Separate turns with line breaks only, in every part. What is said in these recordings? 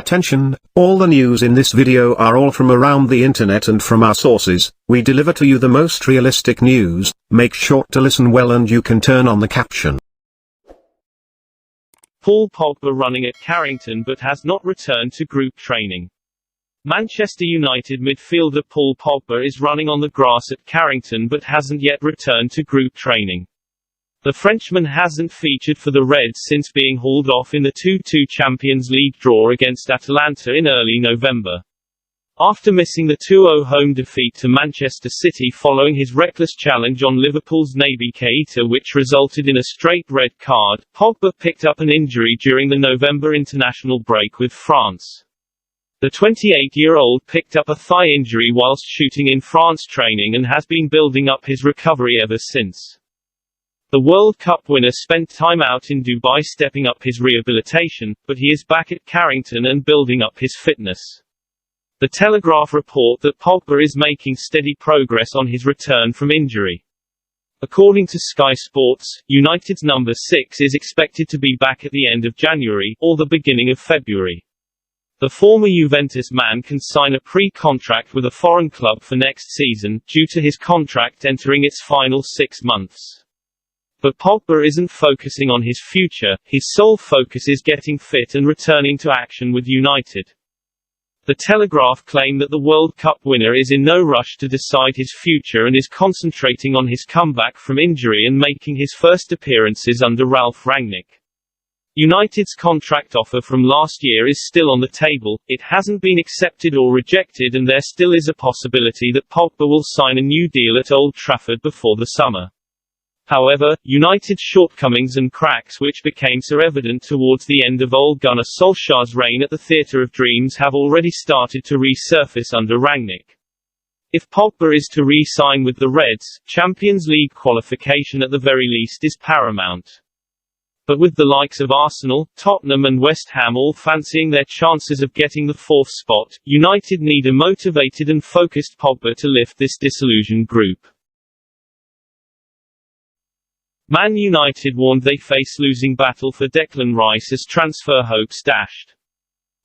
Attention, all the news in this video are all from around the internet and from our sources. We deliver to you the most realistic news. Make sure to listen well and you can turn on the caption.
Paul Pogba running at Carrington but has not returned to group training. Manchester United midfielder Paul Pogba is running on the grass at Carrington but hasn't yet returned to group training. The Frenchman hasn't featured for the Reds since being hauled off in the 2-2 Champions League draw against Atalanta in early November. After missing the 2-0 home defeat to Manchester City following his reckless challenge on Liverpool's Naby Keita, which resulted in a straight red card, Pogba picked up an injury during the November international break with France. The 28-year-old picked up a thigh injury whilst shooting in France training and has been building up his recovery ever since. The World Cup winner spent time out in Dubai stepping up his rehabilitation, but he is back at Carrington and building up his fitness. The Telegraph report that Pogba is making steady progress on his return from injury. According to Sky Sports, United's number 6 is expected to be back at the end of January, or the beginning of February. The former Juventus man can sign a pre-contract with a foreign club for next season, due to his contract entering its final 6 months. But Pogba isn't focusing on his future, his sole focus is getting fit and returning to action with United. The Telegraph claim that the World Cup winner is in no rush to decide his future and is concentrating on his comeback from injury and making his first appearances under Ralf Rangnick. United's contract offer from last year is still on the table, it hasn't been accepted or rejected, and there still is a possibility that Pogba will sign a new deal at Old Trafford before the summer. However, United's shortcomings and cracks, which became so evident towards the end of Ole Gunnar Solskjaer's reign at the Theatre of Dreams, have already started to resurface under Rangnick. If Pogba is to re-sign with the Reds, Champions League qualification at the very least is paramount. But with the likes of Arsenal, Tottenham and West Ham all fancying their chances of getting the 4th spot, United need a motivated and focused Pogba to lift this disillusioned group. Man United warned they face losing battle for Declan Rice as transfer hopes dashed.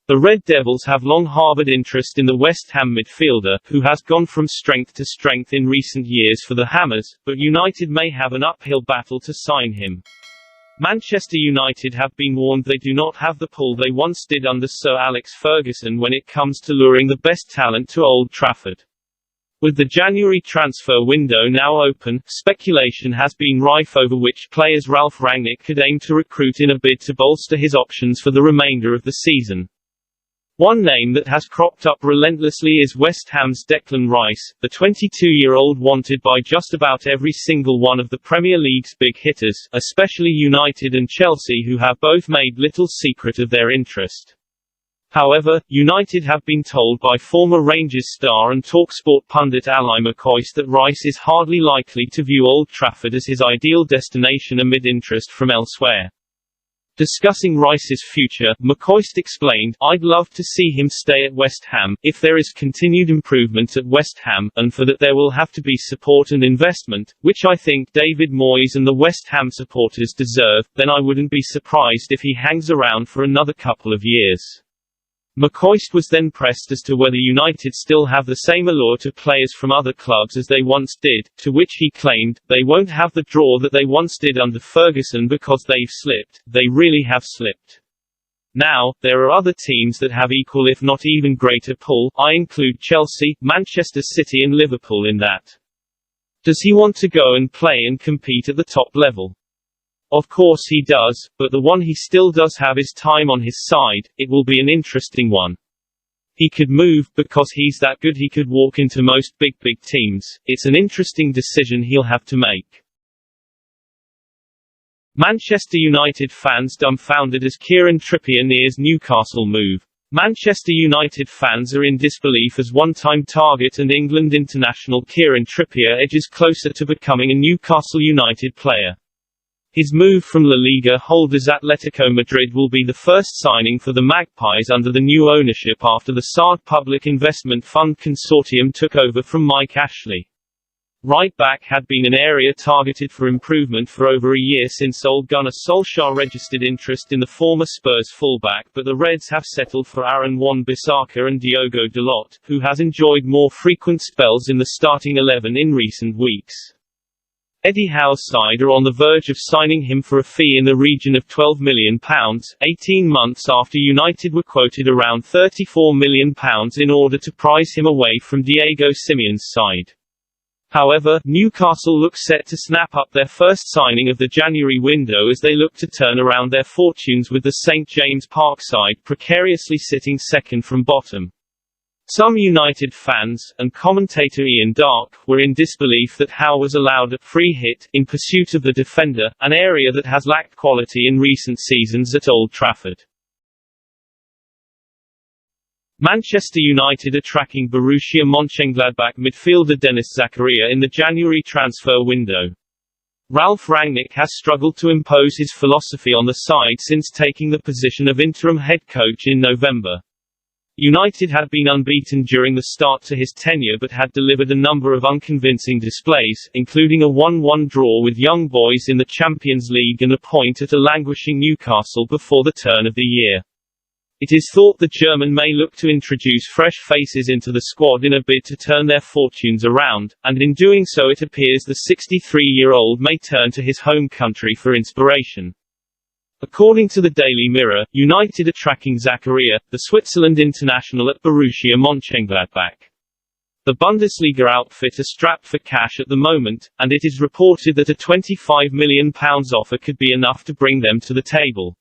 The Red Devils have long harboured interest in the West Ham midfielder, who has gone from strength to strength in recent years for the Hammers, but United may have an uphill battle to sign him. Manchester United have been warned they do not have the pull they once did under Sir Alex Ferguson when it comes to luring the best talent to Old Trafford. With the January transfer window now open, speculation has been rife over which players Ralf Rangnick could aim to recruit in a bid to bolster his options for the remainder of the season. One name that has cropped up relentlessly is West Ham's Declan Rice, the 22-year-old wanted by just about every single one of the Premier League's big hitters, especially United and Chelsea, who have both made little secret of their interest. However, United have been told by former Rangers star and TalkSport pundit Ali McCoist that Rice is hardly likely to view Old Trafford as his ideal destination amid interest from elsewhere. Discussing Rice's future, McCoist explained, "I'd love to see him stay at West Ham, if there is continued improvement at West Ham, and for that there will have to be support and investment, which I think David Moyes and the West Ham supporters deserve, then I wouldn't be surprised if he hangs around for another couple of years." McCoist was then pressed as to whether United still have the same allure to players from other clubs as they once did, to which he claimed, "They won't have the draw that they once did under Ferguson because they've slipped, they really have slipped. Now, there are other teams that have equal if not even greater pull, I include Chelsea, Manchester City and Liverpool in that. Does he want to go and play and compete at the top level? Of course he does, but the one he still does have is time on his side. It will be an interesting one. He could move, because he's that good he could walk into most big teams. It's an interesting decision he'll have to make." Manchester United fans dumbfounded as Kieran Trippier nears Newcastle move. Manchester United fans are in disbelief as one-time target and England international Kieran Trippier edges closer to becoming a Newcastle United player. His move from La Liga holders Atletico Madrid will be the first signing for the Magpies under the new ownership after the Saad Public Investment Fund consortium took over from Mike Ashley. Right back had been an area targeted for improvement for over a year since Ole Gunnar Solskjaer registered interest in the former Spurs fullback, but the Reds have settled for Aaron Wan-Bissaka and Diogo Dalot, who has enjoyed more frequent spells in the starting 11 in recent weeks. Eddie Howe's side are on the verge of signing him for a fee in the region of £12 million, 18 months after United were quoted around £34 million in order to prize him away from Diego Simeone's side. However, Newcastle look set to snap up their first signing of the January window as they look to turn around their fortunes with the St James Park side precariously sitting second from bottom. Some United fans, and commentator Ian Darke, were in disbelief that Howe was allowed a free hit in pursuit of the defender, an area that has lacked quality in recent seasons at Old Trafford. Manchester United are tracking Borussia Monchengladbach midfielder Denis Zakaria in the January transfer window. Ralf Rangnick has struggled to impose his philosophy on the side since taking the position of interim head coach in November. United had been unbeaten during the start to his tenure but had delivered a number of unconvincing displays, including a 1-1 draw with Young Boys in the Champions League and a point at a languishing Newcastle before the turn of the year. It is thought the German may look to introduce fresh faces into the squad in a bid to turn their fortunes around, and in doing so it appears the 63-year-old may turn to his home country for inspiration. According to the Daily Mirror, United are tracking Zakaria, the Switzerland international at Borussia Monchengladbach. The Bundesliga outfit are strapped for cash at the moment, and it is reported that a £25 million offer could be enough to bring them to the table.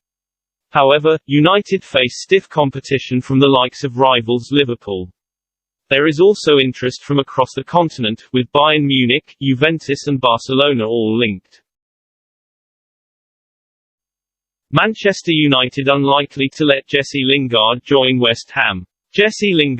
However, United face stiff competition from the likes of rivals Liverpool. There is also interest from across the continent, with Bayern Munich, Juventus and Barcelona all linked. Manchester United unlikely to let Jesse Lingard join West Ham. Jesse Lingard